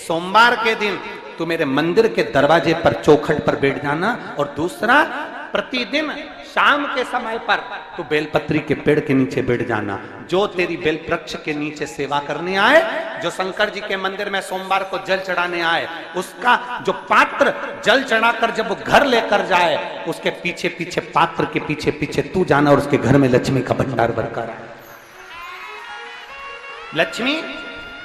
सोमवार के दिन तू मेरे मंदिर के दरवाजे पर चौखट पर बैठ जाना, और दूसरा प्रतिदिन शाम के समय पर तू बेलपत्री के पेड़ के नीचे बैठ जाना। जो तेरी बेल वृक्ष के नीचे सेवा करने आए, जो शंकर जी के मंदिर में सोमवार को जल चढ़ाने आए, उसका जो पात्र जल चढ़ाकर जब वो घर लेकर जाए, उसके पीछे पीछे, पात्र के पीछे पीछे तू जाना, और उसके घर में लक्ष्मी का भंडार भरकर आए। लक्ष्मी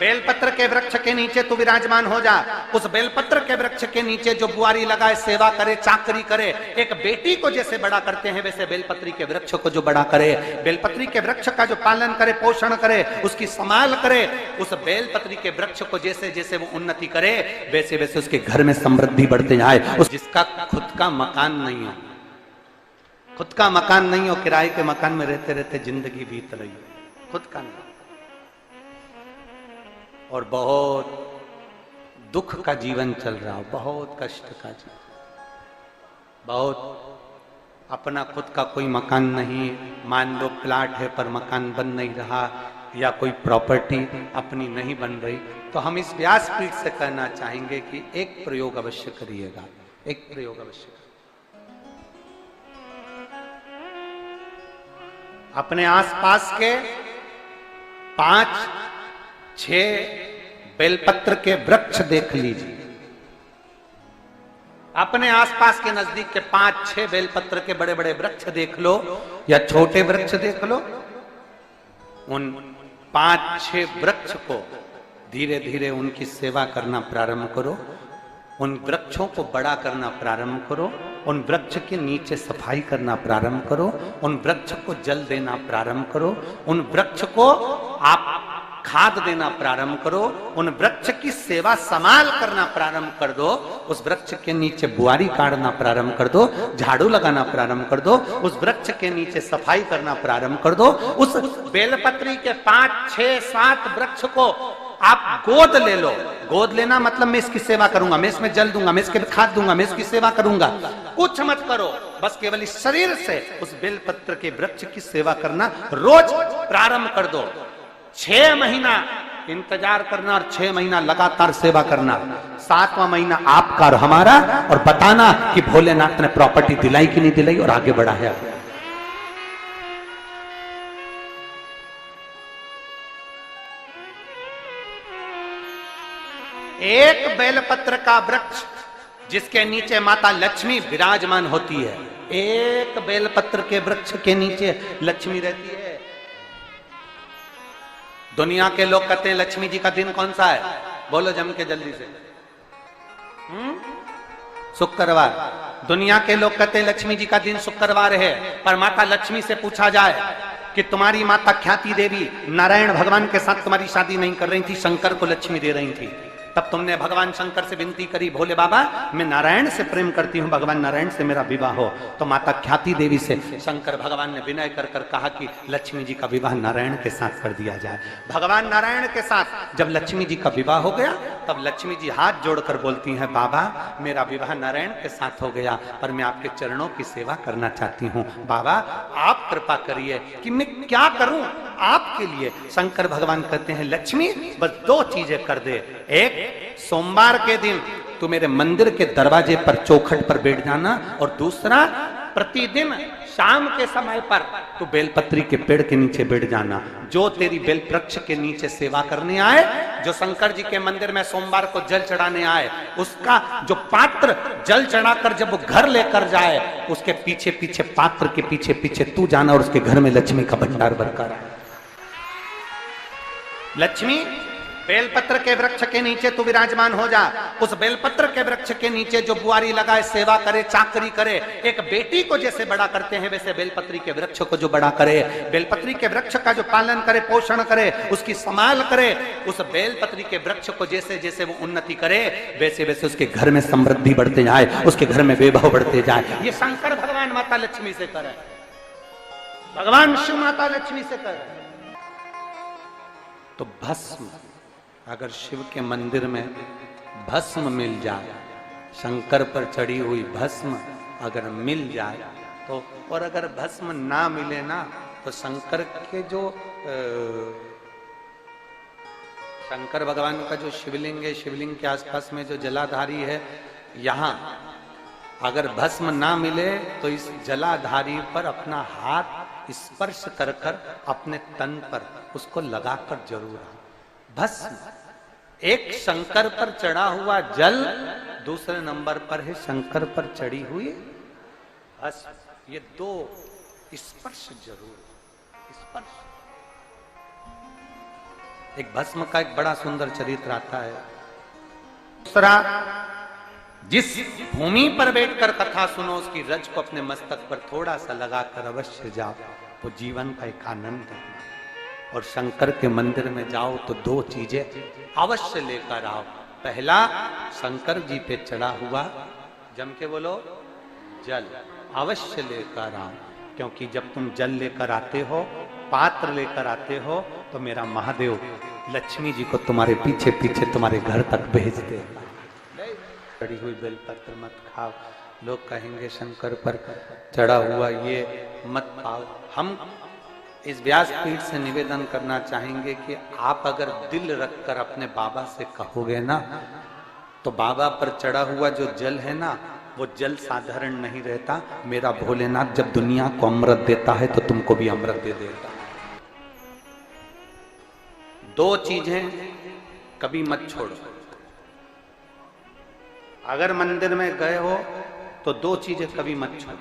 बेलपत्र के वृक्ष के नीचे तू विराजमान हो जा। उस बेलपत्र के वृक्ष के नीचे जो बुआरी लगाए, सेवा करे, चाकरी करे, एक बेटी को जैसे बड़ा करते हैं वैसे बेलपत्री के वृक्ष को जो बड़ा करे, बेलपत्री के वृक्ष का जो पालन करे, पोषण करे, उसकी संभाल करे, उस बेलपत्री के वृक्ष को जैसे जैसे वो उन्नति करे, वैसे वैसे उसके घर में समृद्धि बढ़ते जाए। उस जिसका खुद का मकान नहीं हो, खुद का मकान नहीं हो, किराए के मकान में रहते रहते जिंदगी बीत रही हो, खुद का नहीं, और बहुत दुख का जीवन चल रहा हो, बहुत कष्ट का जीवन, बहुत अपना खुद का कोई मकान नहीं, मान लो प्लाट है पर मकान बन नहीं रहा, या कोई प्रॉपर्टी अपनी नहीं बन रही, तो हम इस व्यासपीठ से कहना चाहेंगे कि एक प्रयोग अवश्य करिएगा, एक प्रयोग अवश्य करिए। अपने आसपास के 5-6 बेलपत्र के वृक्ष देख लीजिए, अपने आसपास के नजदीक के 5-6 बेलपत्र के बड़े बड़े वृक्ष देख लो, या छोटे वृक्ष देख लो। उन 5-6 वृक्ष को धीरे धीरे उनकी सेवा करना प्रारंभ करो, उन वृक्षों को बड़ा करना प्रारंभ करो, उन वृक्ष के नीचे सफाई करना प्रारंभ करो, उन वृक्ष को जल देना प्रारंभ करो, उन वृक्ष को आप खाद देना प्रारंभ करो, उन वृक्ष की सेवा संभाल करना प्रारंभ कर दो, उस वृक्ष के नीचे बुआरी काटना प्रारंभ कर दो, झाड़ू लगाना प्रारंभ कर दो, उस वृक्ष के नीचे सफाई करना प्रारंभ कर दो। उस बेलपत्री के 5-6-7 वृक्ष को आप गोद ले लो। गोद लेना मतलब मैं इसकी सेवा करूंगा, मैं इसमें जल दूंगा, मैं इसके खाद दूंगा, मैं इसकी सेवा करूंगा, कुछ मत करो, बस केवल इस शरीर से उस बेलपत्र के वृक्ष की सेवा करना रोज प्रारंभ कर दो। 6 महीना इंतजार करना और 6 महीना लगातार सेवा करना, 7वां महीना आपका और हमारा, और बताना कि भोलेनाथ ने प्रॉपर्टी दिलाई कि नहीं दिलाई और आगे बढ़ाया। एक बेलपत्र का वृक्ष जिसके नीचे माता लक्ष्मी विराजमान होती है, एक बेलपत्र के वृक्ष के नीचे लक्ष्मी रहती है। दुनिया के लोग कहते हैं लक्ष्मी जी का दिन कौन सा है, बोलो जम के जल्दी से। शुक्रवार। दुनिया के लोग कहते हैं लक्ष्मी जी का दिन शुक्रवार है, पर माता लक्ष्मी से पूछा जाए कि तुम्हारी माता ख्याति देवी नारायण भगवान के साथ तुम्हारी शादी नहीं कर रही थी, शंकर को लक्ष्मी दे रही थी, तब तुमने भगवान शंकर से विनती करी, भोले बाबा मैं नारायण से प्रेम करती हूँ, भगवान नारायण से मेरा विवाह हो। तो माता ख्याति देवी से शंकर भगवान ने विनय कर कर कहा कि लक्ष्मी जी का विवाह नारायण के साथ कर दिया जाए। भगवान नारायण के साथ जब लक्ष्मी जी का विवाह हो गया, तब लक्ष्मी जी हाथ जोड़कर बोलती हैं, बाबा मेरा विवाह नारायण के साथ हो गया, पर मैं आपके चरणों की सेवा करना चाहती हूँ, बाबा आप कृपा करिए कि मैं क्या करूं आपके लिए। शंकर भगवान कहते हैं, लक्ष्मी बस 2 चीजें कर दे, एक सोमवार के दिन तू मेरे मंदिर के दरवाजे पर चौखट पर बैठ जाना, और दूसरा प्रतिदिन शाम के समय पर तू बेलपत्री के पेड़ के नीचे बैठ जाना। जो तेरी बेल वृक्ष के नीचे सेवा करने आए, जो शंकर जी के मंदिर में सोमवार को जल चढ़ाने आए, उसका जो पात्र जल चढ़ाकर जब वो घर लेकर जाए, उसके पीछे पीछे, पात्र के पीछे पीछे तू जाना, और उसके घर में लक्ष्मी का भंडार भरकर आए। लक्ष्मी बेलपत्र के वृक्ष के नीचे तू विराजमान हो जा। उस बेलपत्र के वृक्ष के नीचे जो बुआरी लगाए, सेवा करे, चाकरी करे, एक बेटी को जैसे बड़ा करते हैं वैसे बेलपत्री के वृक्ष को जो बड़ा करे, बेलपत्री के वृक्ष का जो पालन करे, पोषण करे, उसकी संभाल करे, उस बेलपत्री के वृक्ष को जैसे जैसे वो उन्नति करे, वैसे वैसे उसके घर में समृद्धि बढ़ते जाए, उसके घर में वैभव बढ़ते जाए। ये शंकर भगवान माता लक्ष्मी से करे, भगवान शिव माता लक्ष्मी से करे। तो भस्म, अगर शिव के मंदिर में भस्म मिल जाए, शंकर पर चढ़ी हुई भस्म अगर मिल जाए तो, और अगर भस्म ना मिले ना, तो शंकर के जो शंकर भगवान का जो शिवलिंग है, शिवलिंग के आसपास में जो जलाधारी है, यहाँ अगर भस्म ना मिले तो इस जलाधारी पर अपना हाथ स्पर्श कर कर अपने तन पर उसको लगाकर जरूर आओ। भस्म एक शंकर पर चढ़ा हुआ जल, दूसरे नंबर पर है शंकर पर चढ़ी हुई भस्म। ये दो स्पर्श जरूर, स्पर्श। एक भस्म का एक बड़ा सुंदर चरित्र आता है। दूसरा, जिस भूमि पर बैठकर कथा सुनो उसकी रज को अपने मस्तक पर थोड़ा सा लगाकर अवश्य जाओ, तो जीवन का एक आनंद है। और शंकर के मंदिर में जाओ तो दो चीजें अवश्य लेकर आओ। पहला, शंकर जी पे चढ़ा हुआ, जम के बोलो, जल अवश्य लेकर आओ। क्योंकि जब तुम जल लेकर आते हो, पात्र लेकर आते हो, तो मेरा महादेव लक्ष्मी जी को तुम्हारे पीछे पीछे तुम्हारे घर तक भेज देगा। चढ़ी हुई बेलपत्र मत खाओ, लोग कहेंगे शंकर पर चढ़ा हुआ ये मत खाओ। हम इस व्यासपीठ से निवेदन करना चाहेंगे कि आप अगर दिल रखकर अपने बाबा से कहोगे ना, तो बाबा पर चढ़ा हुआ जो जल है ना, वो जल साधारण नहीं रहता। मेरा भोलेनाथ जब दुनिया को अमृत देता है तो तुमको भी अमृत दे देता है। दो चीजें कभी मत छोड़ो। अगर मंदिर में गए हो तो दो चीजें कभी मत छोड़ो।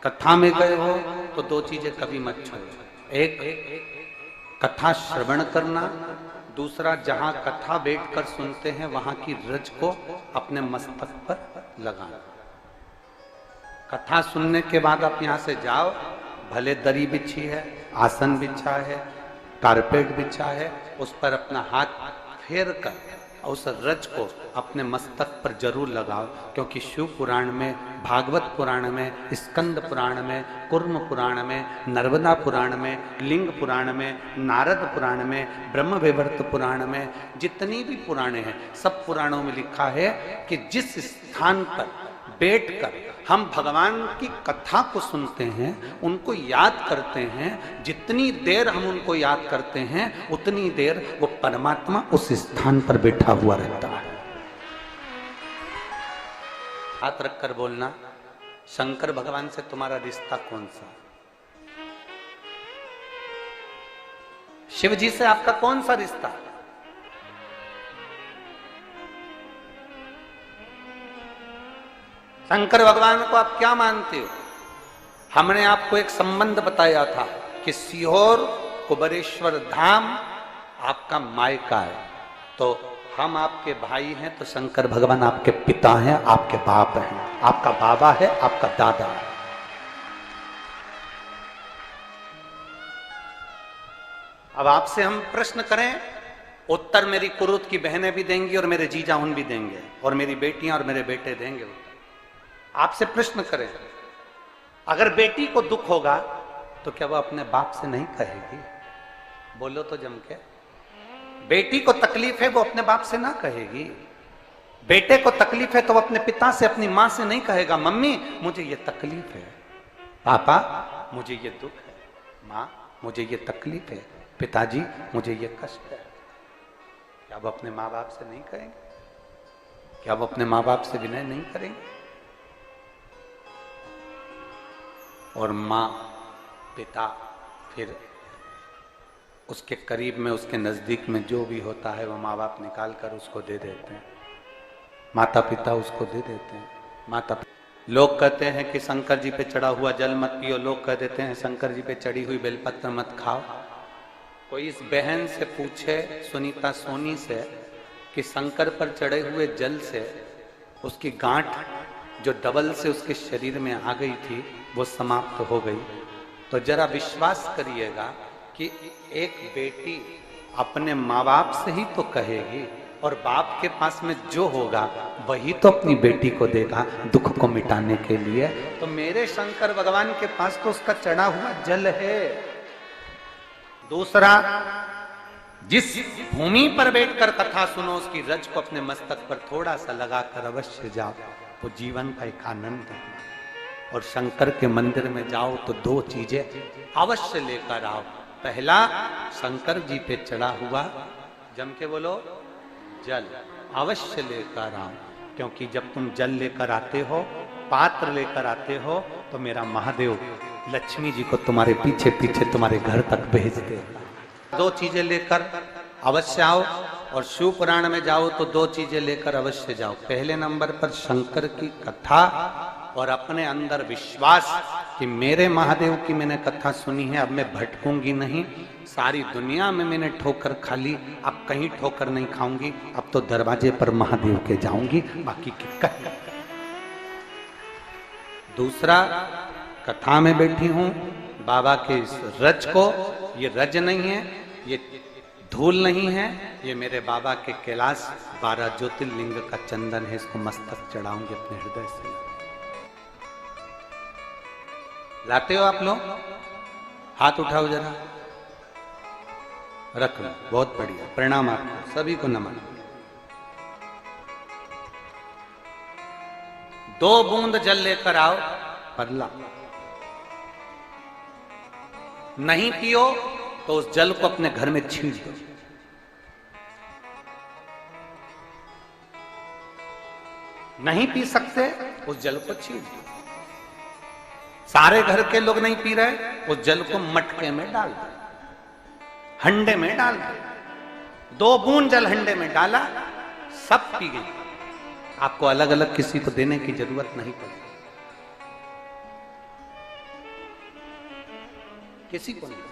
कथा में गए हो तो दो चीजें कभी मत छोड़ो। एक, कथा श्रवण करना। दूसरा, जहां कथा बैठकर सुनते हैं वहां की रज को अपने मस्तक पर लगाना। कथा सुनने के बाद आप यहां से जाओ, भले दरी बिछी है, आसन बिछा है, कारपेट बिछा है, उस पर अपना हाथ फेर कर उस रज को अपने मस्तक पर जरूर लगाओ। क्योंकि शिव पुराण में, भागवत पुराण में, स्कंद पुराण में, कुर्म पुराण में, नर्मदा पुराण में, लिंग पुराण में, नारद पुराण में, ब्रह्म वैवर्त पुराण में, जितनी भी पुराणे हैं, सब पुराणों में लिखा है कि जिस स्थान पर बैठकर हम भगवान की कथा को सुनते हैं, उनको याद करते हैं, जितनी देर हम उनको याद करते हैं उतनी देर वो परमात्मा उस स्थान पर बैठा हुआ रहता है। हाथ रखकर बोलना, शंकर भगवान से तुम्हारा रिश्ता कौन सा? शिव जी से आपका कौन सा रिश्ता? शंकर भगवान को आप क्या मानते हो? हमने आपको एक संबंध बताया था कि सीहोर कुबेरेश्वर धाम आपका मायका है, तो हम आपके भाई हैं, तो शंकर भगवान आपके पिता हैं, आपके बाप हैं, आपका बाबा है, आपका दादा है। अब आपसे हम प्रश्न करें, उत्तर मेरी कुरुत की बहनें भी देंगी और मेरे जीजा उन भी देंगे और मेरी बेटियां और मेरे बेटे देंगे। आपसे प्रश्न करें, अगर बेटी को दुख होगा तो क्या वो अपने बाप से नहीं कहेगी? बोलो तो जम के। बेटी को तकलीफ है, वो अपने बाप से ना कहेगी। बेटे को तकलीफ है तो वो अपने पिता से, अपनी मां से नहीं कहेगा, मम्मी मुझे ये तकलीफ है, पापा मुझे ये दुख है, मां मुझे ये तकलीफ है, पिताजी मुझे ये कष्ट है। क्या वो अपने माँ बाप से नहीं कहेंगे? क्या वो अपने माँ बाप से विनय नहीं करेंगे? और माँ, पिता, फिर उसके करीब में, उसके नजदीक में जो भी होता है वो माँ बाप निकाल कर उसको दे देते हैं, माता पिता उसको दे देते हैं। माता लोग कहते हैं कि शंकर जी पे चढ़ा हुआ जल मत पियो, लोग कह देते हैं शंकर जी पे चढ़ी हुई बेलपत्र मत खाओ। कोई इस बहन से पूछे, सुनीता सोनी से, कि शंकर पर चढ़े हुए जल से उसकी गांठ जो डबल से उसके शरीर में आ गई थी वो समाप्त हो गई, तो जरा विश्वास करिएगा कि एक बेटी अपने माँ बाप से ही तो कहेगी, और बाप के पास में जो होगा वही तो अपनी बेटी को देगा दुख को मिटाने के लिए। तो मेरे शंकर भगवान के पास तो उसका चढ़ा हुआ जल है। दूसरा, जिस भूमि पर बैठकर कथा सुनो उसकी रज को अपने मस्तक पर थोड़ा सा लगाकर अवश्य जाओ, तो जीवन का एक आनंद है। और शंकर के मंदिर में जाओ तो दो चीजें अवश्य लेकर आओ। पहला, शंकर जी पे चढ़ा हुआ जम के बोलो, जल अवश्य लेकर आओ, क्योंकि जब तुम जल लेकर आते हो, पात्र लेकर आते हो, तो मेरा महादेव लक्ष्मी जी को तुम्हारे पीछे पीछे तुम्हारे घर तक भेज देगा। दो चीजें लेकर अवश्य आओ, और शिव पुराण में जाओ तो दो चीजें लेकर अवश्य जाओ। पहले नंबर पर शंकर की कथा और अपने अंदर विश्वास कि मेरे महादेव की मैंने कथा सुनी है, अब मैं भटकूंगी नहीं। सारी दुनिया में मैंने ठोकर खा ली, अब कहीं ठोकर नहीं खाऊंगी, अब तो दरवाजे पर महादेव के जाऊंगी, बाकी की कह। दूसरा, कथा में बैठी हूं बाबा के इस रज को, ये रज नहीं है, ये धूल नहीं है, ये मेरे बाबा के कैलाश 12 ज्योतिर्लिंग का चंदन है, इसको मस्तक चढ़ाऊंगे अपने हृदय से। लाते हो आप लोग? हाथ उठाओ जरा, रख लो, बहुत बढ़िया, प्रणाम आपको सभी को, नमन। 2 बूंद जल लेकर आओ, पगला नहीं पियो तो उस जल को अपने घर में छींट दो। नहीं पी सकते, उस जल को छींट दो। सारे घर के लोग नहीं पी रहे, उस जल को मटके में डाल दो, हंडे में डाल दो। 2 बूंद जल हंडे में डाला, सब पी गई। आपको अलग अलग किसी को देने की जरूरत नहीं पड़ी, किसी को नहीं।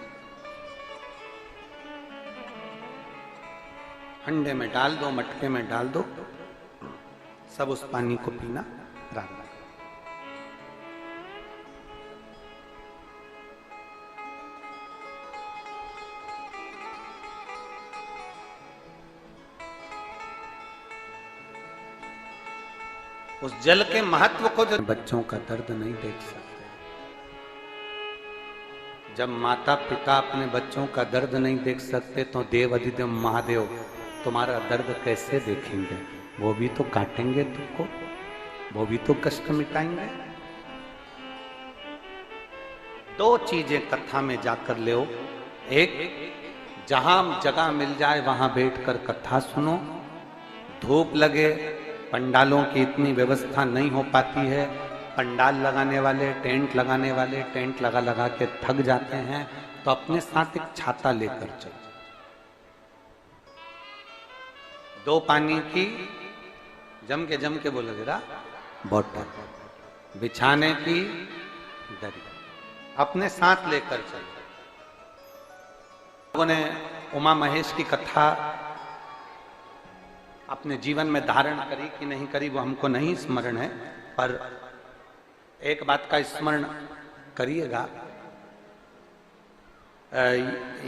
हंडे में डाल दो, मटके में डाल दो, सब उस पानी को पीना रात। उस जल के महत्व को जो बच्चों का दर्द नहीं देख सकते, जब माता पिता अपने बच्चों का दर्द नहीं देख सकते, तो देव अधिदेव महादेव तुम्हारा दर्द कैसे देखेंगे? वो भी तो काटेंगे तुमको, वो भी तो कष्ट मिटाएंगे। 2 चीजें कथा में जाकर ले। एक, जहां जगह मिल जाए वहां बैठकर कथा सुनो। धूप लगे, पंडालों की इतनी व्यवस्था नहीं हो पाती है, पंडाल लगाने वाले, टेंट लगाने वाले टेंट लगा लगा के थक जाते हैं, तो अपने साथ एक छाता लेकर चलो। 2 पानी की जम के बोलो जरा, बोतल, बिछाने की दरी अपने साथ लेकर चलो। लोगों ने उमा महेश की कथा अपने जीवन में धारण करी कि नहीं करी वो हमको नहीं स्मरण है, पर एक बात का स्मरण करिएगा,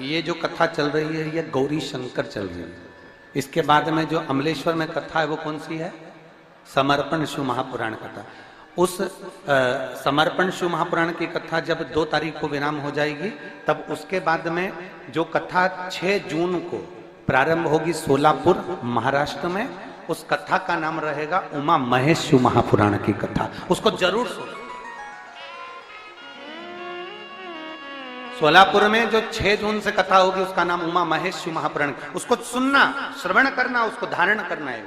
ये जो कथा चल रही है ये गौरी शंकर चल रही है। इसके बाद में जो अमलेश्वर में कथा है वो कौन सी है? समर्पण शिव महापुराण कथा। उस समर्पण शिव महापुराण की कथा जब 2 तारीख को विराम हो जाएगी, तब उसके बाद में जो कथा 6 जून को प्रारंभ होगी सोलापुर महाराष्ट्र में, उस कथा का नाम रहेगा उमा महेश शिव महापुराण की कथा। उसको जरूर सुनो। सोलापुर में जो 6 जून से कथा होगी उसका नाम उमा महेश शिव महापुराण। उसको सुनना, श्रवण करना, उसको धारण करना है।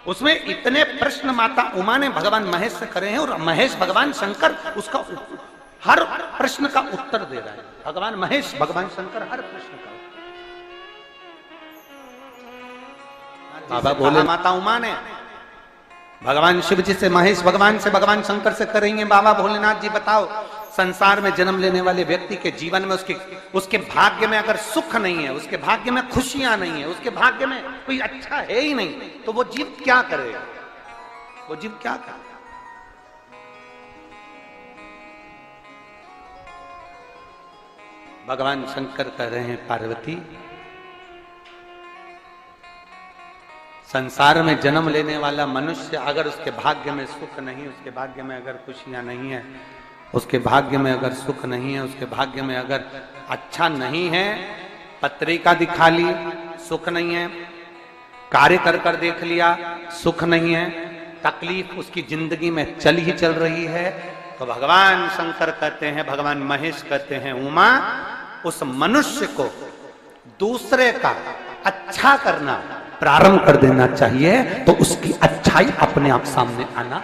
उसमें इतने प्रश्न माता उमा ने भगवान महेश से करे हैं, और महेश भगवान शंकर उसका हर प्रश्न का उत्तर दे रहा है। भगवान महेश भगवान शंकर हर प्रश्न का। बाबा बोले माता उमा ने भगवान शिव जी से, महेश भगवान से, भगवान शंकर से करेंगे, बाबा भोलेनाथ जी बताओ, संसार में जन्म लेने वाले व्यक्ति के जीवन में उसके भाग्य में अगर सुख नहीं है, उसके भाग्य में खुशियां नहीं है, उसके भाग्य में कोई अच्छा है ही नहीं, तो वो जीव क्या करेगा? वो जीव क्या करेगा? भगवान शंकर कह रहे हैं, पार्वती, संसार में जन्म लेने वाला मनुष्य अगर उसके भाग्य में सुख नहीं, उसके भाग्य में अगर खुशियां नहीं है, उसके भाग्य में अगर सुख नहीं है, उसके भाग्य में अगर अच्छा नहीं है, पत्रिका दिखा ली सुख नहीं है, कार्य कर कर देख लिया सुख नहीं है, तकलीफ उसकी जिंदगी में चल ही चल रही है, तो भगवान शंकर कहते हैं, भगवान महेश कहते हैं, उमा, उस मनुष्य को दूसरे का अच्छा करना प्रारंभ कर देना चाहिए, तो उसकी अच्छाई अपने आप सामने आना